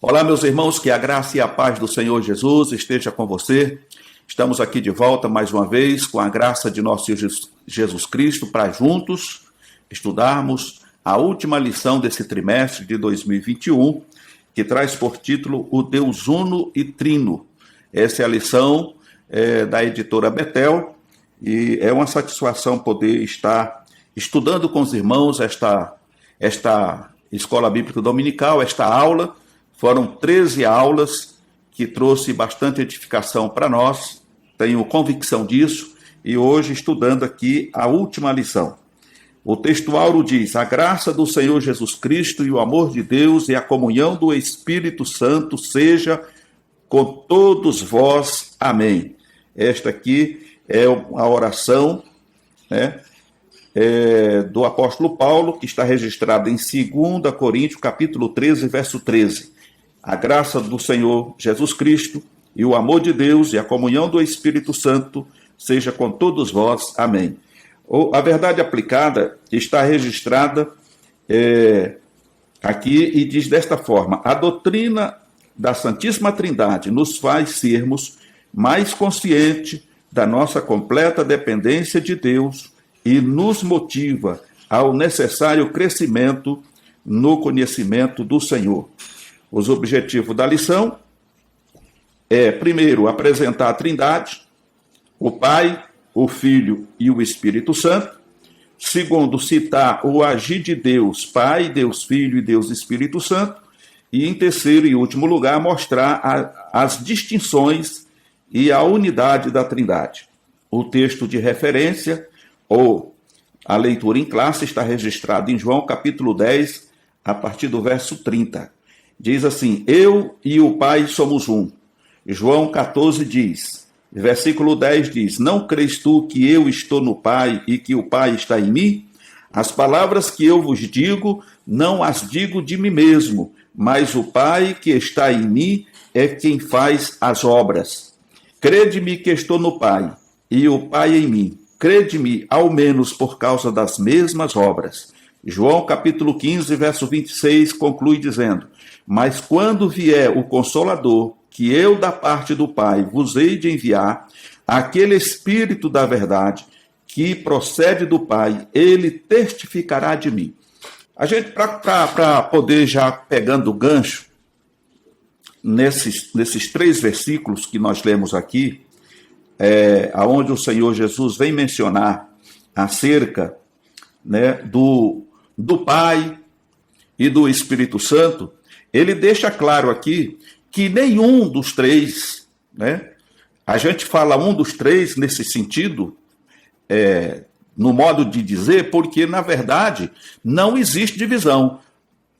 Olá, meus irmãos, que a graça e a paz do Senhor Jesus esteja com você. Estamos aqui de volta mais uma vez com a graça de nosso Jesus Cristo para juntos estudarmos a última lição desse trimestre de 2021, que traz por título O Deus Uno e Trino. Essa é a lição da editora Betel e é uma satisfação poder estar estudando com os irmãos esta Escola Bíblica Dominical, esta aula. Foram 13 aulas que trouxe bastante edificação para nós, tenho convicção disso, e hoje estudando aqui a última lição. O textual diz: a graça do Senhor Jesus Cristo e o amor de Deus e a comunhão do Espírito Santo seja com todos vós. Amém. Esta aqui é a oração, do apóstolo Paulo, que está registrada em 2 Coríntios, capítulo 13, verso 13. A graça do Senhor Jesus Cristo e o amor de Deus e a comunhão do Espírito Santo seja com todos vós. Amém. A verdade aplicada está registrada aqui e diz desta forma: a doutrina da Santíssima Trindade nos faz sermos mais conscientes da nossa completa dependência de Deus e nos motiva ao necessário crescimento no conhecimento do Senhor. Os objetivos da lição primeiro, apresentar a Trindade, o Pai, o Filho e o Espírito Santo. Segundo, citar o agir de Deus, Pai, Deus Filho e Deus Espírito Santo. E em terceiro e último lugar, mostrar as distinções e a unidade da Trindade. O texto de referência, ou a leitura em classe, está registrado em João capítulo 10, a partir do verso 30. Diz assim: eu e o Pai somos um. João 14 diz, versículo 10 diz: não crês tu que eu estou no Pai e que o Pai está em mim? As palavras que eu vos digo, não as digo de mim mesmo, mas o Pai que está em mim é quem faz as obras. Crede-me que estou no Pai e o Pai em mim. Crede-me ao menos por causa das mesmas obras. João capítulo 15, verso 26 conclui dizendo: mas quando vier o Consolador, que eu da parte do Pai vos hei de enviar, aquele Espírito da verdade, que procede do Pai, ele testificará de mim. A gente, para poder já pegando o gancho, nesses 3 versículos que nós lemos aqui, onde o Senhor Jesus vem mencionar acerca do Pai e do Espírito Santo, ele deixa claro aqui que nenhum dos 3, a gente fala um dos 3 nesse sentido, no modo de dizer, porque na verdade não existe divisão.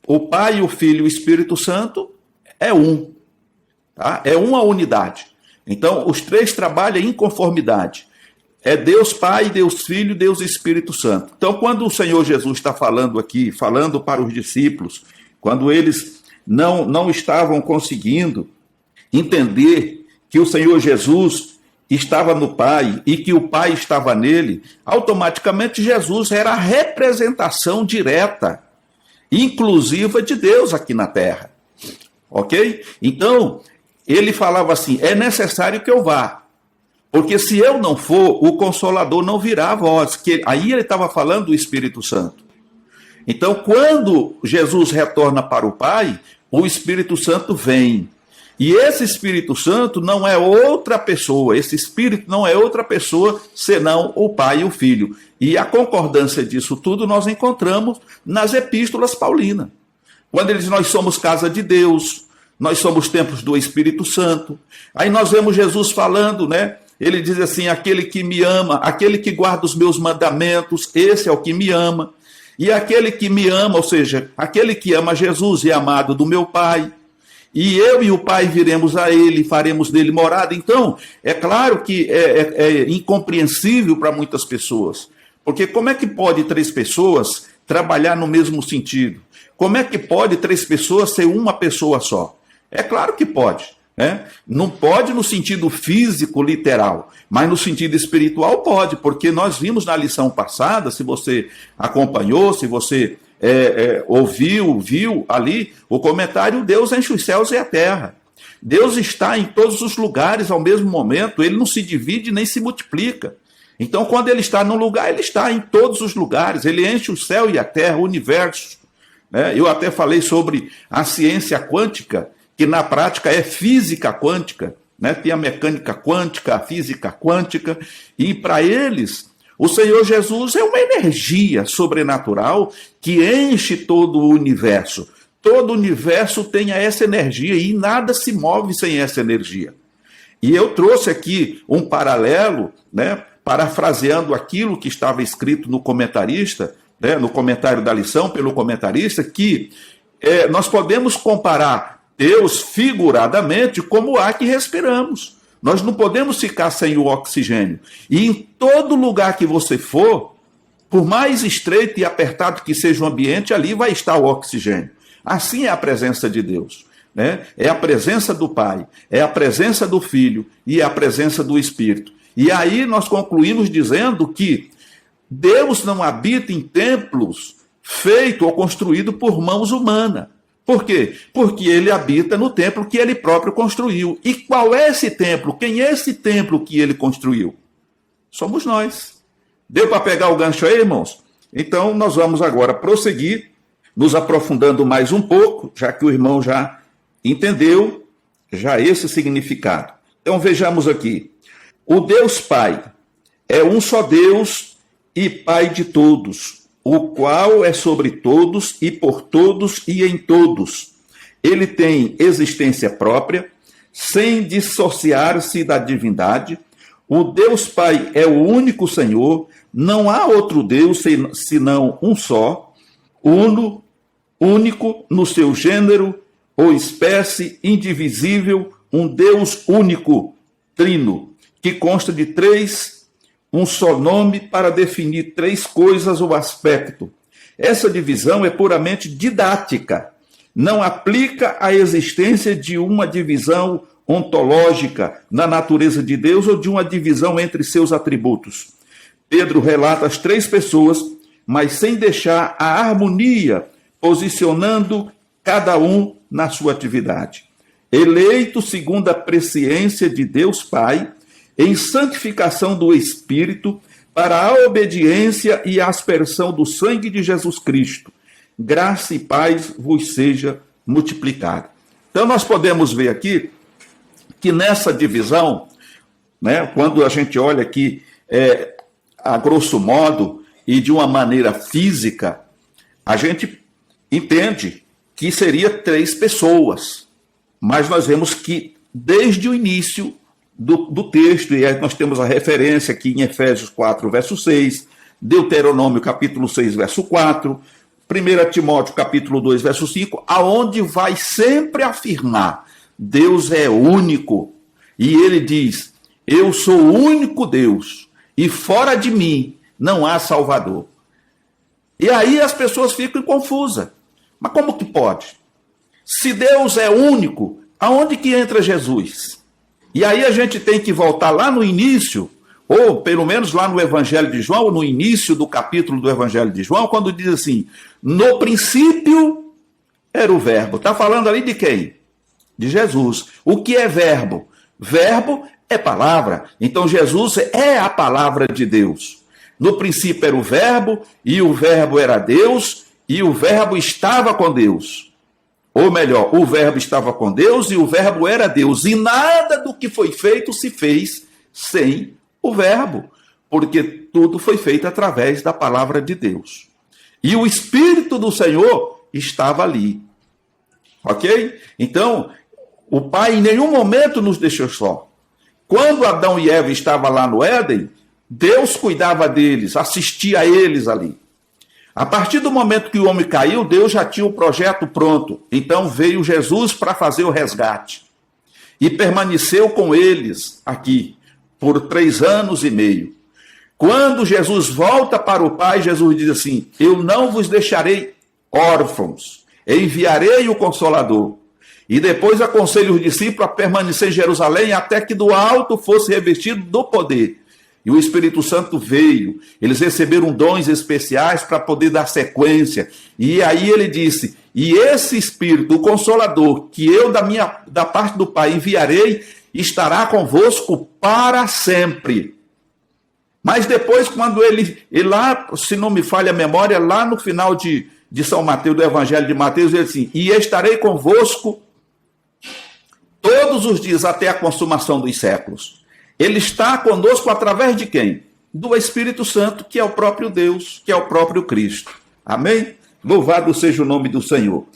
O Pai, o Filho e o Espírito Santo é um, tá? É uma unidade. Então os 3 trabalham em conformidade. É Deus Pai, Deus Filho, Deus Espírito Santo. Então, quando o Senhor Jesus está falando aqui, falando para os discípulos, quando eles não estavam conseguindo entender que o Senhor Jesus estava no Pai e que o Pai estava nele, automaticamente Jesus era a representação direta, inclusiva de Deus aqui na terra. Ok? Então, ele falava assim: é necessário que eu vá. Porque se eu não for, o Consolador não virá a vós. Aí ele estava falando do Espírito Santo. Então, quando Jesus retorna para o Pai, o Espírito Santo vem. E esse Espírito Santo não é outra pessoa. Esse Espírito não é outra pessoa senão o Pai e o Filho. E a concordância disso tudo nós encontramos nas epístolas paulinas. Quando ele diz: nós somos casa de Deus, nós somos templos do Espírito Santo. Aí nós vemos Jesus falando, Ele diz assim: aquele que me ama, aquele que guarda os meus mandamentos, esse é o que me ama. E aquele que me ama, ou seja, aquele que ama Jesus é amado do meu Pai. E eu e o Pai viremos a ele, faremos dele morada. Então, é claro que é incompreensível para muitas pessoas. Porque como é que pode 3 pessoas trabalhar no mesmo sentido? Como é que pode 3 pessoas ser uma pessoa só? É claro que pode. Não pode no sentido físico, literal, mas no sentido espiritual pode, porque nós vimos na lição passada, se você acompanhou, se você ouviu, viu ali o comentário: Deus enche os céus e a terra. Deus está em todos os lugares ao mesmo momento, ele não se divide nem se multiplica. Então, quando ele está num lugar, ele está em todos os lugares, ele enche o céu e a terra, o universo. Né? Eu até falei sobre a ciência quântica, que na prática é física quântica, né? Tem a mecânica quântica, a física quântica, e para eles, o Senhor Jesus é uma energia sobrenatural que enche todo o universo. Todo o universo tem essa energia e nada se move sem essa energia. E eu trouxe aqui um paralelo, né, parafraseando aquilo que estava escrito no comentarista, né, no comentário da lição pelo comentarista, que nós podemos comparar Deus figuradamente como o ar que respiramos. Nós não podemos ficar sem o oxigênio. E em todo lugar que você for, por mais estreito e apertado que seja o ambiente, ali vai estar o oxigênio. Assim é a presença de Deus, né? É a presença do Pai, é a presença do Filho e é a presença do Espírito. E aí nós concluímos dizendo que Deus não habita em templos feitos ou construídos por mãos humanas. Por quê? Porque ele habita no templo que ele próprio construiu. E qual é esse templo? Quem é esse templo que ele construiu? Somos nós. Deu para pegar o gancho aí, irmãos? Então nós vamos agora prosseguir, nos aprofundando mais um pouco, já que o irmão já entendeu já esse significado. Então vejamos aqui. O Deus Pai é um só Deus e Pai de todos, o qual é sobre todos e por todos e em todos. Ele tem existência própria, sem dissociar-se da divindade. O Deus Pai é o único Senhor, não há outro Deus senão um só, uno, único no seu gênero ou espécie, indivisível, um Deus único, trino, que consta de três, um só nome para definir três coisas ou aspecto. Essa divisão é puramente didática, não aplica à existência de uma divisão ontológica na natureza de Deus ou de uma divisão entre seus atributos. Pedro relata as três pessoas, mas sem deixar a harmonia, posicionando cada um na sua atividade. Eleito segundo a presciência de Deus Pai, em santificação do Espírito, para a obediência e a aspersão do sangue de Jesus Cristo. Graça e paz vos seja multiplicada. Então nós podemos ver aqui que nessa divisão, né, quando a gente olha aqui a grosso modo e de uma maneira física, a gente entende que seria três pessoas, mas nós vemos que desde o início do texto, e aí nós temos a referência aqui em Efésios 4, verso 6, Deuteronômio capítulo 6, verso 4, 1 Timóteo capítulo 2, verso 5, aonde vai sempre afirmar, Deus é único, e ele diz, eu sou o único Deus, e fora de mim não há Salvador. E aí as pessoas ficam confusas. Mas como que pode? Se Deus é único, aonde que entra Jesus? E aí a gente tem que voltar lá no início, ou pelo menos lá no Evangelho de João, no início do capítulo do Evangelho de João, quando diz assim, no princípio era o verbo. Está falando ali de quem? De Jesus. O que é verbo? Verbo é palavra. Então Jesus é a palavra de Deus. No princípio era o verbo, e o verbo era Deus, e o verbo estava com Deus. Ou melhor, o verbo estava com Deus e o verbo era Deus. E nada do que foi feito se fez sem o verbo, porque tudo foi feito através da palavra de Deus. E o Espírito do Senhor estava ali. Ok? Então, o Pai em nenhum momento nos deixou só. Quando Adão e Eva estavam lá no Éden, Deus cuidava deles, assistia a eles ali. A partir do momento que o homem caiu, Deus já tinha o projeto pronto. Então veio Jesus para fazer o resgate. E permaneceu com eles aqui por 3 anos e meio. Quando Jesus volta para o Pai, Jesus diz assim, eu não vos deixarei órfãos, enviarei o Consolador. E depois aconselho os discípulos a permanecer em Jerusalém até que do alto fosse revestido do poder. E o Espírito Santo veio, eles receberam dons especiais para poder dar sequência. E aí ele disse, e esse Espírito, o Consolador, que eu da parte do Pai enviarei, estará convosco para sempre. Mas depois, quando ele lá, se não me falha a memória, lá no final de São Mateus, do Evangelho de Mateus, ele diz assim, e estarei convosco todos os dias até a consumação dos séculos. Ele está conosco através de quem? Do Espírito Santo, que é o próprio Deus, que é o próprio Cristo. Amém? Louvado seja o nome do Senhor.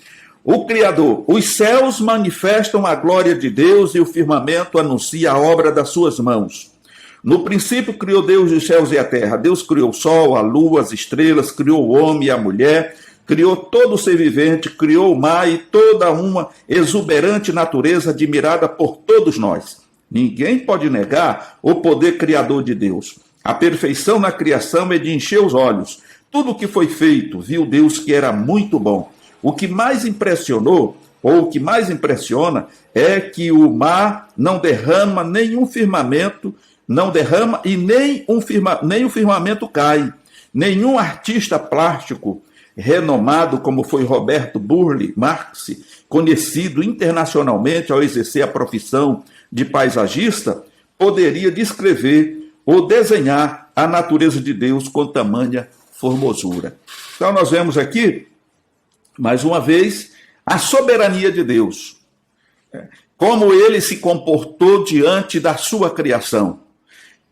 O Criador, os céus manifestam a glória de Deus e o firmamento anuncia a obra das suas mãos. No princípio criou Deus os céus e a terra. Deus criou o sol, a lua, as estrelas, criou o homem e a mulher, criou todo o ser vivente, criou o mar e toda uma exuberante natureza admirada por todos nós. Ninguém pode negar o poder criador de Deus. A perfeição na criação é de encher os olhos. Tudo o que foi feito, viu Deus que era muito bom. O que mais impressionou, ou o que mais impressiona, é que o mar não derrama nenhum firmamento, não derrama e nem o firmamento cai. Nenhum artista plástico renomado como foi Roberto Burle Marx, conhecido internacionalmente ao exercer a profissão de paisagista, poderia descrever ou desenhar a natureza de Deus com tamanha formosura. Então nós vemos aqui, mais uma vez, a soberania de Deus. Como ele se comportou diante da sua criação.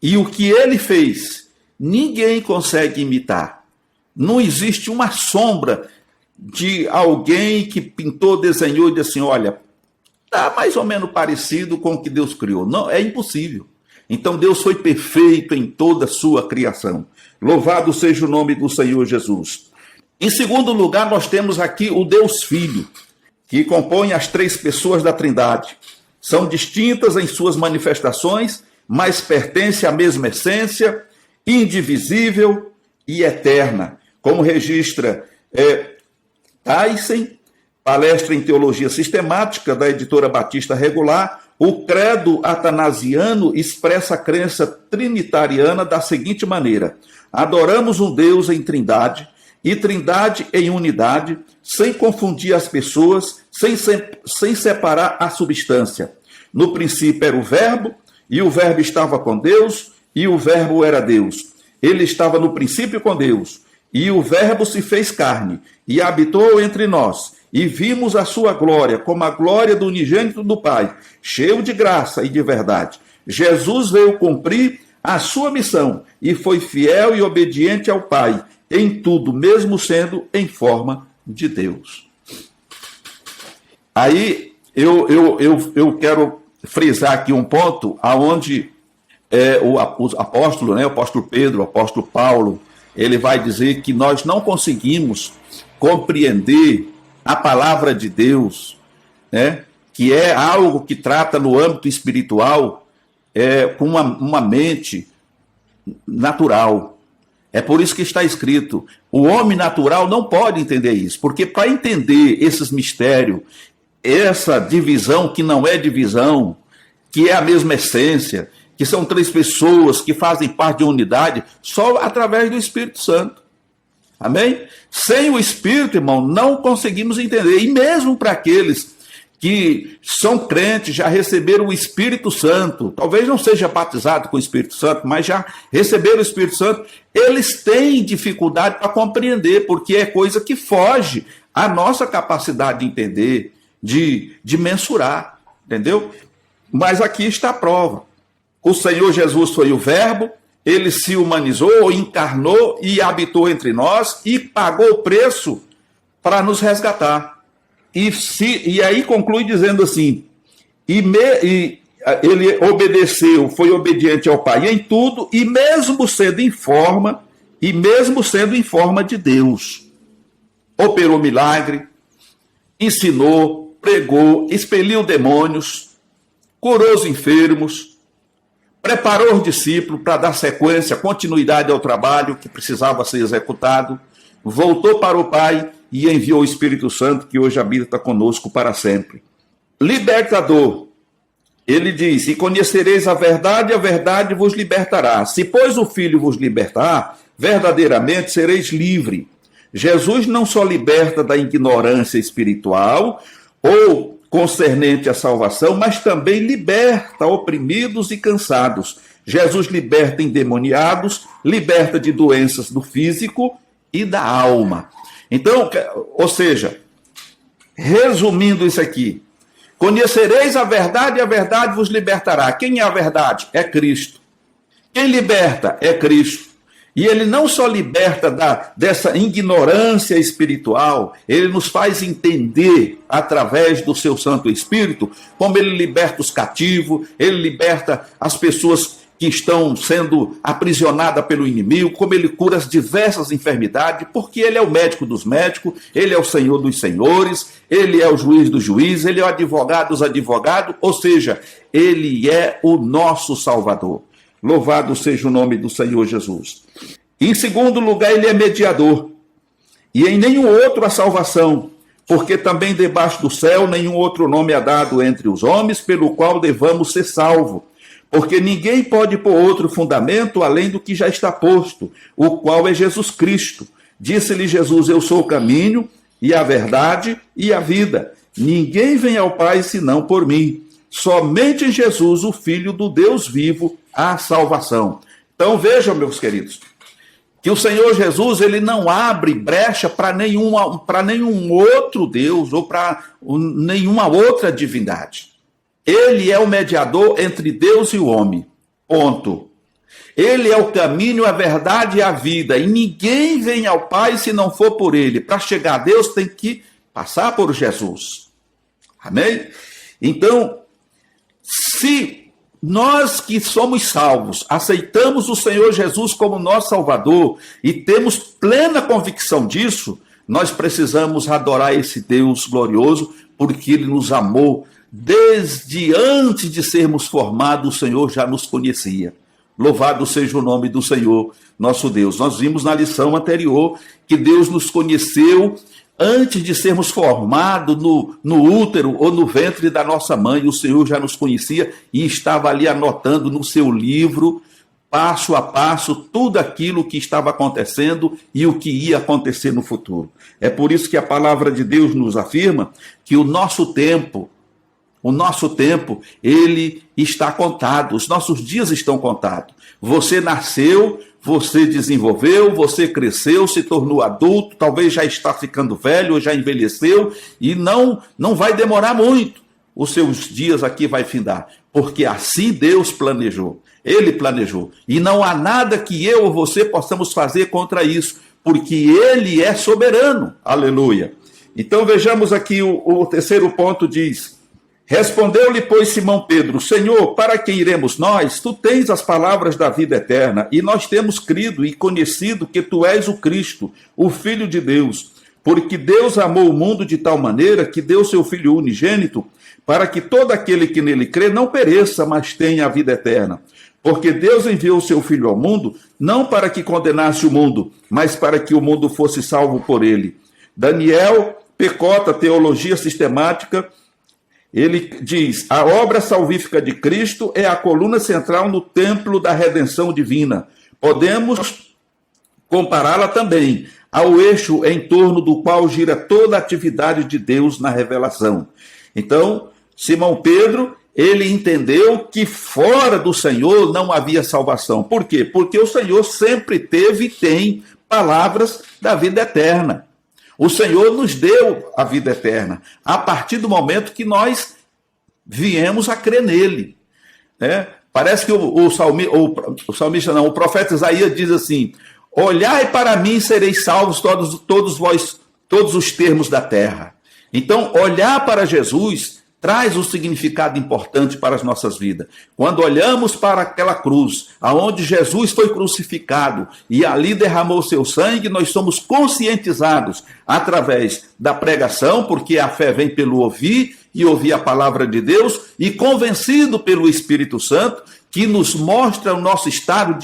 E o que ele fez, ninguém consegue imitar. Não existe uma sombra de alguém que pintou, desenhou e disse assim, olha, está mais ou menos parecido com o que Deus criou. Não, é impossível. Então Deus foi perfeito em toda a sua criação. Louvado seja o nome do Senhor Jesus. Em segundo lugar, nós temos aqui o Deus Filho, que compõe as três pessoas da Trindade. São distintas em suas manifestações, mas pertencem à mesma essência, indivisível e eterna. Como registra Tyson, palestra em Teologia Sistemática, da editora Batista Regular, o credo atanasiano expressa a crença trinitariana da seguinte maneira: adoramos um Deus em trindade, e trindade em unidade, sem confundir as pessoas, sem separar a substância. No princípio era o Verbo, e o Verbo estava com Deus, e o Verbo era Deus. Ele estava no princípio com Deus, e o Verbo se fez carne, e habitou entre nós, e vimos a sua glória, como a glória do unigênito do Pai, cheio de graça e de verdade. Jesus veio cumprir a sua missão, e foi fiel e obediente ao Pai, em tudo, mesmo sendo em forma de Deus. Aí, eu quero frisar aqui um ponto, aonde o apóstolo, o apóstolo Pedro, o apóstolo Paulo, ele vai dizer que nós não conseguimos compreender a palavra de Deus, que é algo que trata no âmbito espiritual, com uma mente natural. É por isso que está escrito, o homem natural não pode entender isso, porque para entender esses mistérios, essa divisão que não é divisão, que é a mesma essência, que são três pessoas que fazem parte de uma unidade, só através do Espírito Santo. Amém? Sem o Espírito, irmão, não conseguimos entender. E mesmo para aqueles que são crentes, já receberam o Espírito Santo, talvez não seja batizado com o Espírito Santo, mas já receberam o Espírito Santo, eles têm dificuldade para compreender, porque é coisa que foge à nossa capacidade de entender, de mensurar, entendeu? Mas aqui está a prova. O Senhor Jesus foi o Verbo, ele se humanizou, encarnou e habitou entre nós e pagou o preço para nos resgatar. E aí conclui dizendo assim, ele obedeceu, foi obediente ao Pai em tudo, e mesmo sendo em forma de Deus, operou milagre, ensinou, pregou, expeliu demônios, curou os enfermos, preparou os discípulos para dar sequência, continuidade ao trabalho que precisava ser executado, voltou para o Pai e enviou o Espírito Santo, que hoje habita conosco para sempre. Libertador, Ele diz: e conhecereis a verdade vos libertará. Se, pois, o Filho vos libertar, verdadeiramente sereis livre. Jesus não só liberta da ignorância espiritual ou concernente à salvação, mas também liberta oprimidos e cansados. Jesus liberta endemoniados, liberta de doenças do físico e da alma. Então, ou seja, resumindo isso aqui, conhecereis a verdade vos libertará. Quem é a verdade? É Cristo. Quem liberta? É Cristo. E ele não só liberta dessa ignorância espiritual, ele nos faz entender, através do seu Santo Espírito, como ele liberta os cativos, ele liberta as pessoas que estão sendo aprisionadas pelo inimigo, como ele cura as diversas enfermidades, porque ele é o médico dos médicos, ele é o Senhor dos senhores, ele é o juiz dos juízes, ele é o advogado dos advogados, ou seja, ele é o nosso Salvador. Louvado seja o nome do Senhor Jesus. Em segundo lugar, ele é mediador. E em nenhum outro há salvação, porque também debaixo do céu nenhum outro nome é dado entre os homens, pelo qual devamos ser salvos. Porque ninguém pode pôr outro fundamento além do que já está posto, o qual é Jesus Cristo. Disse-lhe Jesus: eu sou o caminho e a verdade e a vida. Ninguém vem ao Pai senão por mim. Somente em Jesus, o Filho do Deus vivo, há salvação. Então vejam, meus queridos, que o Senhor Jesus, ele não abre brecha para nenhum outro Deus ou para nenhuma outra divindade. Ele é o mediador entre Deus e o homem. Ponto. Ele é o caminho, a verdade e a vida. E ninguém vem ao Pai se não for por ele. Para chegar a Deus tem que passar por Jesus. Amém? Então, se nós que somos salvos, aceitamos o Senhor Jesus como nosso Salvador e temos plena convicção disso, nós precisamos adorar esse Deus glorioso, porque Ele nos amou. Desde antes de sermos formados, o Senhor já nos conhecia. Louvado seja o nome do Senhor, nosso Deus. Nós vimos na lição anterior que Deus nos conheceu antes de sermos formados no útero ou no ventre da nossa mãe. O Senhor já nos conhecia e estava ali anotando no seu livro, passo a passo, tudo aquilo que estava acontecendo e o que ia acontecer no futuro. É por isso que a palavra de Deus nos afirma que o nosso tempo, ele está contado, os nossos dias estão contados. Você nasceu, você desenvolveu, você cresceu, se tornou adulto, talvez já está ficando velho, ou já envelheceu, e não vai demorar muito. Os seus dias aqui vai findar, porque assim Deus planejou, Ele planejou. E não há nada que eu ou você possamos fazer contra isso, porque Ele é soberano. Aleluia. Então vejamos aqui o terceiro ponto, diz: respondeu-lhe, pois, Simão Pedro: Senhor, para quem iremos nós? Tu tens as palavras da vida eterna, e nós temos crido e conhecido que tu és o Cristo, o Filho de Deus. Porque Deus amou o mundo de tal maneira que deu seu Filho unigênito, para que todo aquele que nele crê não pereça, mas tenha a vida eterna. Porque Deus enviou o seu Filho ao mundo, não para que condenasse o mundo, mas para que o mundo fosse salvo por ele. Daniel Pecota, Teologia Sistemática, ele diz: a obra salvífica de Cristo é a coluna central no templo da redenção divina. Podemos compará-la também ao eixo em torno do qual gira toda a atividade de Deus na revelação. Então, Simão Pedro, ele entendeu que fora do Senhor não havia salvação. Por quê? Porque o Senhor sempre teve e tem palavras da vida eterna. O Senhor nos deu a vida eterna a partir do momento que nós viemos a crer nele. Parece que o profeta Isaías diz assim: olhai para mim e sereis salvos todos vós, todos os termos da terra. Então, olhar para Jesus traz um significado importante para as nossas vidas. Quando olhamos para aquela cruz, aonde Jesus foi crucificado e ali derramou seu sangue, nós somos conscientizados através da pregação, porque a fé vem pelo ouvir e ouvir a palavra de Deus, e convencido pelo Espírito Santo que nos mostra o nosso estado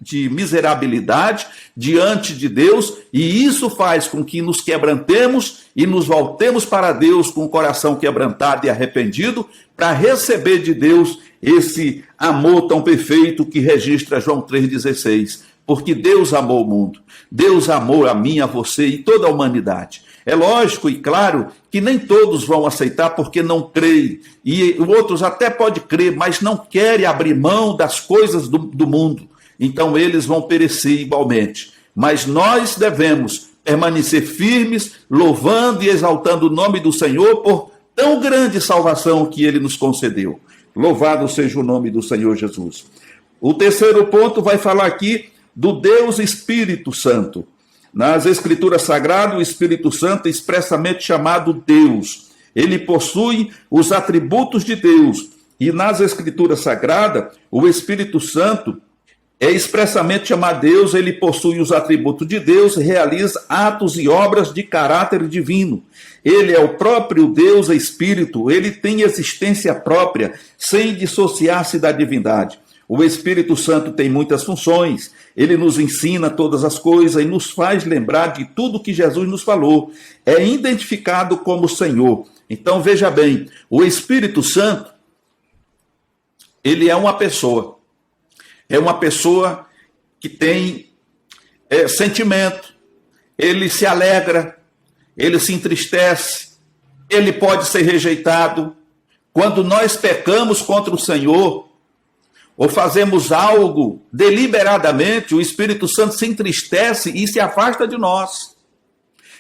de miserabilidade diante de Deus, e isso faz com que nos quebrantemos e nos voltemos para Deus com o coração quebrantado e arrependido, para receber de Deus esse amor tão perfeito que registra João 3,16. Porque Deus amou o mundo, Deus amou a mim, a você e toda a humanidade. É lógico e claro que nem todos vão aceitar porque não creem, e outros até podem crer, mas não querem abrir mão das coisas do mundo. Então eles vão perecer igualmente. Mas nós devemos permanecer firmes, louvando e exaltando o nome do Senhor por tão grande salvação que Ele nos concedeu. Louvado seja o nome do Senhor Jesus. O terceiro ponto vai falar aqui do Deus Espírito Santo. Nas Escrituras Sagradas, o Espírito Santo é expressamente chamado Deus. Ele possui os atributos de Deus. E nas Escrituras Sagradas, o Espírito Santo é expressamente chamado Deus, ele possui os atributos de Deus, realiza atos e obras de caráter divino. Ele é o próprio Deus Espírito, ele tem existência própria, sem dissociar-se da divindade. O Espírito Santo tem muitas funções, ele nos ensina todas as coisas e nos faz lembrar de tudo que Jesus nos falou. É identificado como Senhor. Então veja bem, o Espírito Santo, ele é uma pessoa. É uma pessoa que tem sentimento, ele se alegra, ele se entristece, ele pode ser rejeitado. Quando nós pecamos contra o Senhor, ou fazemos algo deliberadamente, o Espírito Santo se entristece e se afasta de nós.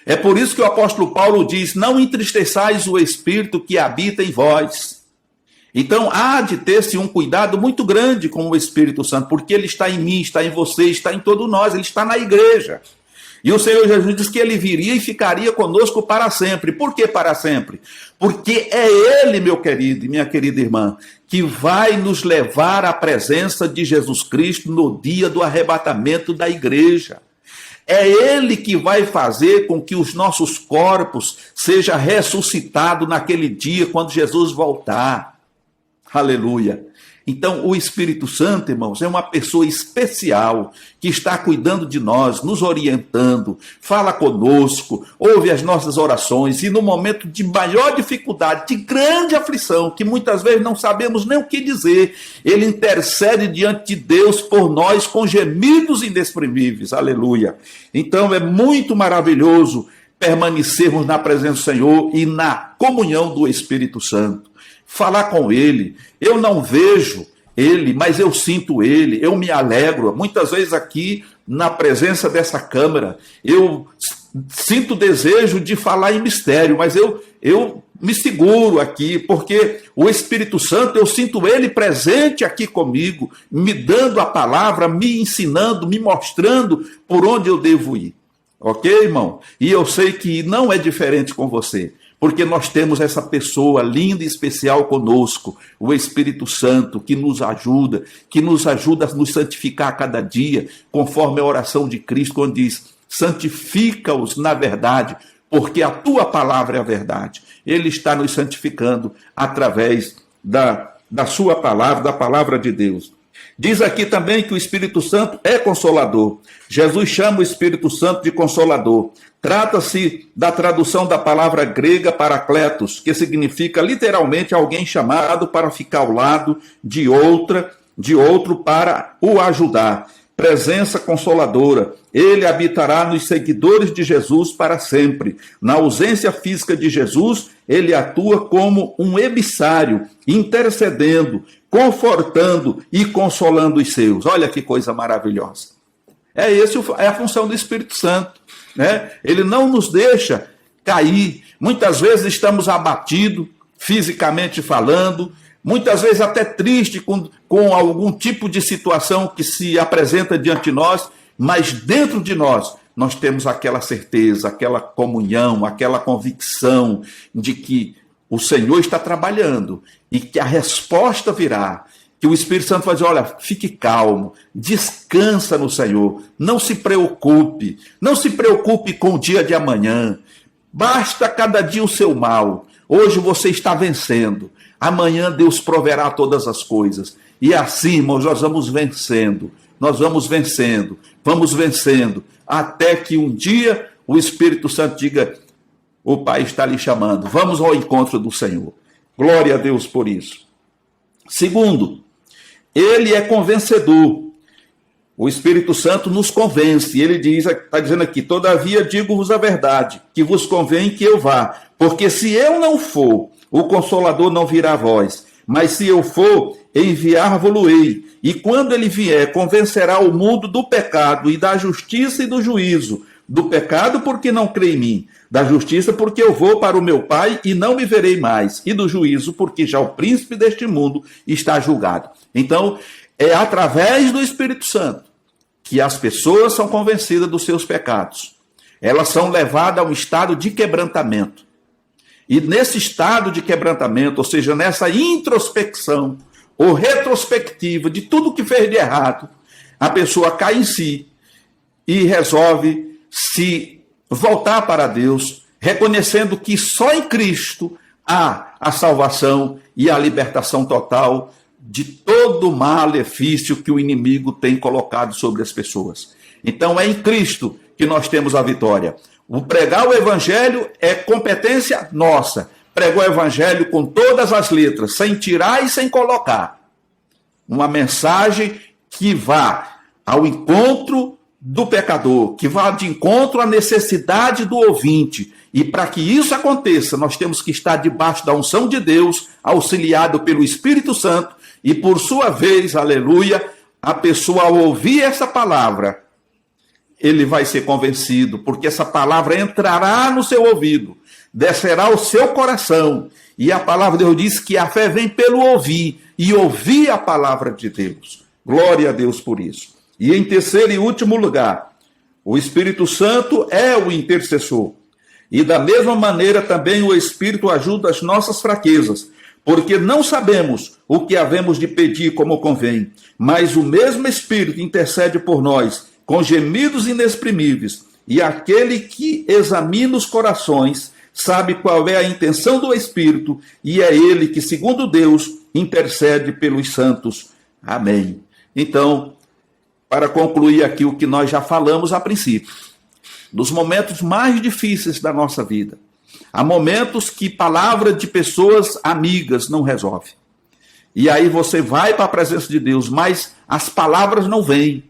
É por isso que o apóstolo Paulo diz: não entristeçais o Espírito que habita em vós. Então há de ter-se um cuidado muito grande com o Espírito Santo, porque ele está em mim, está em você, está em todos nós, ele está na igreja. E o Senhor Jesus disse que ele viria e ficaria conosco para sempre. Por que para sempre? Porque é ele, meu querido e minha querida irmã, que vai nos levar à presença de Jesus Cristo no dia do arrebatamento da igreja. É ele que vai fazer com que os nossos corpos sejam ressuscitados naquele dia, quando Jesus voltar. Aleluia. Então, o Espírito Santo, irmãos, é uma pessoa especial que está cuidando de nós, nos orientando, fala conosco, ouve as nossas orações e no momento de maior dificuldade, de grande aflição, que muitas vezes não sabemos nem o que dizer, ele intercede diante de Deus por nós com gemidos inexprimíveis. Aleluia. Então, é muito maravilhoso permanecermos na presença do Senhor e na comunhão do Espírito Santo. Falar com ele, eu não vejo ele, mas eu sinto ele, eu me alegro. Muitas vezes aqui, na presença dessa câmara, eu sinto desejo de falar em mistério, mas eu me seguro aqui, porque o Espírito Santo, eu sinto ele presente aqui comigo, me dando a palavra, me ensinando, me mostrando por onde eu devo ir. Ok, irmão? E eu sei que não é diferente com você. Porque nós temos essa pessoa linda e especial conosco, o Espírito Santo, que nos ajuda a nos santificar a cada dia, conforme a oração de Cristo, quando diz: santifica-os na verdade, porque a tua palavra é a verdade. Ele está nos santificando através da sua palavra, da palavra de Deus. Diz aqui também que o Espírito Santo é consolador. Jesus chama o Espírito Santo de consolador. Trata-se da tradução da palavra grega parakletos, que significa literalmente alguém chamado para ficar ao lado de outro para o ajudar. Presença consoladora. Ele habitará nos seguidores de Jesus para sempre. Na ausência física de Jesus, ele atua como um emissário, intercedendo, confortando e consolando os seus. Olha que coisa maravilhosa. É a função do Espírito Santo. Né? Ele não nos deixa cair. Muitas vezes estamos abatidos, fisicamente falando, muitas vezes até triste com algum tipo de situação que se apresenta diante de nós, mas dentro de nós temos aquela certeza, aquela comunhão, aquela convicção de que o Senhor está trabalhando e que a resposta virá. Que o Espírito Santo vai dizer: olha, fique calmo, descansa no Senhor, não se preocupe com o dia de amanhã, basta cada dia o seu mal, hoje você está vencendo, amanhã Deus proverá todas as coisas. E assim, irmãos, nós vamos vencendo, vamos vencendo, até que um dia o Espírito Santo diga: o Pai está lhe chamando, vamos ao encontro do Senhor. Glória a Deus por isso. Segundo, ele é convencedor. O Espírito Santo nos convence. Ele diz, está dizendo aqui: todavia digo-vos a verdade, que vos convém que eu vá, porque se eu não for, o Consolador não virá a vós, mas se eu for, enviar-vos-ei. E quando ele vier, convencerá o mundo do pecado e da justiça e do juízo. Do pecado, porque não crê em mim; da justiça, porque eu vou para o meu Pai e não me verei mais; e do juízo, porque já o príncipe deste mundo está julgado. Então, é através do Espírito Santo que as pessoas são convencidas dos seus pecados. Elas são levadas a um estado de quebrantamento. E nesse estado de quebrantamento, ou seja, nessa introspecção ou retrospectiva de tudo que fez de errado, a pessoa cai em si e resolve se voltar para Deus, reconhecendo que só em Cristo há a salvação e a libertação total de todo o malefício que o inimigo tem colocado sobre as pessoas. Então é em Cristo que nós temos a vitória. O pregar o evangelho é competência nossa. Pregar o evangelho com todas as letras, sem tirar e sem colocar. Uma mensagem que vá ao encontro do pecador, que vá de encontro à necessidade do ouvinte. E para que isso aconteça, nós temos que estar debaixo da unção de Deus, auxiliado pelo Espírito Santo, e por sua vez, aleluia, a pessoa ao ouvir essa palavra, ele vai ser convencido, porque essa palavra entrará no seu ouvido, descerá ao seu coração, e a palavra de Deus diz que a fé vem pelo ouvir, e ouvir a palavra de Deus. Glória a Deus por isso. E em terceiro e último lugar, o Espírito Santo é o intercessor. E da mesma maneira também o Espírito ajuda as nossas fraquezas, porque não sabemos o que havemos de pedir como convém, mas o mesmo Espírito intercede por nós, com gemidos inexprimíveis, e aquele que examina os corações sabe qual é a intenção do Espírito, e é ele que, segundo Deus, intercede pelos santos. Amém. Então, para concluir aqui o que nós já falamos a princípio, nos momentos mais difíceis da nossa vida, há momentos que palavra de pessoas amigas não resolve. E aí você vai para a presença de Deus, mas as palavras não vêm.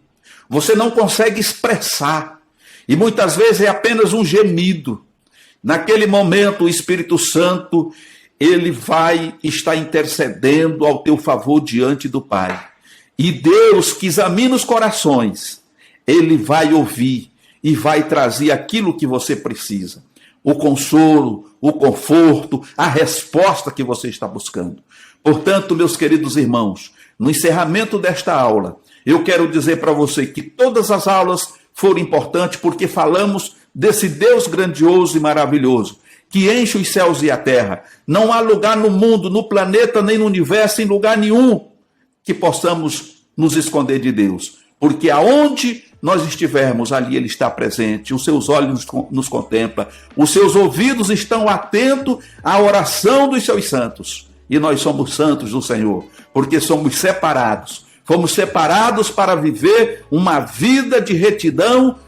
Você não consegue expressar. E muitas vezes é apenas um gemido. Naquele momento, o Espírito Santo, ele vai estar intercedendo ao teu favor diante do Pai. E Deus, que examina os corações, ele vai ouvir e vai trazer aquilo que você precisa. O consolo, o conforto, a resposta que você está buscando. Portanto, meus queridos irmãos, no encerramento desta aula, eu quero dizer para você que todas as aulas foram importantes porque falamos desse Deus grandioso e maravilhoso, que enche os céus e a terra. Não há lugar no mundo, no planeta, nem no universo, em lugar nenhum, que possamos nos esconder de Deus. Porque aonde nós estivermos, ali Ele está presente, os seus olhos nos contemplam, os seus ouvidos estão atentos à oração dos seus santos. E nós somos santos do Senhor, porque somos separados. Fomos separados para viver uma vida de retidão,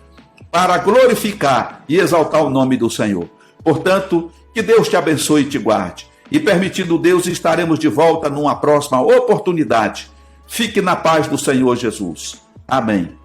para glorificar e exaltar o nome do Senhor. Portanto, que Deus te abençoe e te guarde. E permitindo Deus, estaremos de volta numa próxima oportunidade. Fique na paz do Senhor Jesus. Amém.